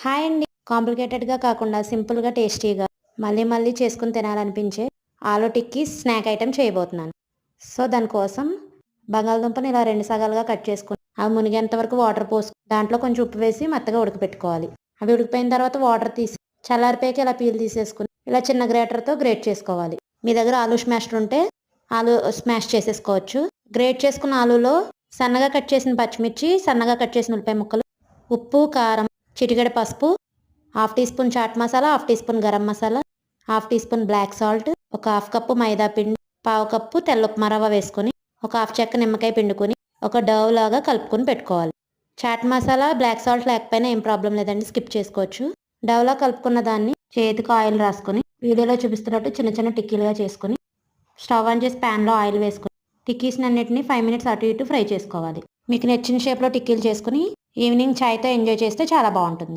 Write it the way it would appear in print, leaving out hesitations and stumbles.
Hi అండి. కాంప్లికేటెడ్‌గా కాకుండా సింపుల్‌గా, టేస్టీగా మళ్ళీ మళ్ళీ చేసుకొని తినాలనిపించే ఆలు టిక్కీ స్నాక్ ఐటెమ్ చేయబోతున్నాను. దానికోసం బంగాళదుంపని ఇలా 2 సగాలుగా కట్ చేసుకొని, అవి మునిగేంత వరకు వాటర్ పోసుకొని, దాంట్లో కొంచెం ఉప్పు వేసి మెత్తగా ఉడకపెట్టుకోవాలి. అవి ఉడికిపోయిన తర్వాత వాటర్ తీసి చల్లారిపోయాక ఇలా పీల్ తీసేసుకొని, ఇలా చిన్న గ్రేటర్‌తో గ్రేట్ చేసుకోవాలి. మీ దగ్గర ఆలు స్మాషర్ ఉంటే ఆలు స్మాష్ చేసేసుకోవచ్చు. గ్రేట్ చేసుకున్న ఆలూలో సన్నగా కట్ చేసిన పచ్చిమిర్చి, సన్నగా కట్ చేసిన ఉల్లిపాయ ముక్కలు, ఉప్పు, కారం, చిటికెడు పసుపు, half teaspoon chaat masala, half teaspoon garam masala, half teaspoon black salt, ఒక హాఫ్ కప్పు మైదా పిండి, పావు కప్పు తెల్ల ఉప్మా రవ్వ వేసుకొని, ఒక హాఫ్ చెక్క నిమ్మకాయ పిండుకొని, ఒక డవ్ లాగా కలుపుకొని పెట్టుకోవాలి. చాట్ మసాలా, బ్లాక్ సాల్ట్ లేకపోయినా ఏం ప్రాబ్లం లేదండి, స్కిప్ చేసుకోవచ్చు. డవ్లా కలుపుకున్న దాన్ని చేతికి ఆయిల్ రాసుకొని, వీడియోలో చూపిస్తున్నట్టు చిన్న చిన్న టిక్కీలుగా చేసుకొని, స్టవ్ ఆన్ చేసి ప్యాన్లో ఆయిల్ వేసుకొని, టిక్కీస్ని అన్నిటిని 5 మినిట్స్ అటు ఇటు ఫ్రై చేసుకోవాలి. మీకు నచ్చిన షేప్లో టిక్కీలు చేసుకుని ఈవినింగ్ చాయ్తో ఎంజాయ్ చేస్తే చాలా బాగుంటుంది.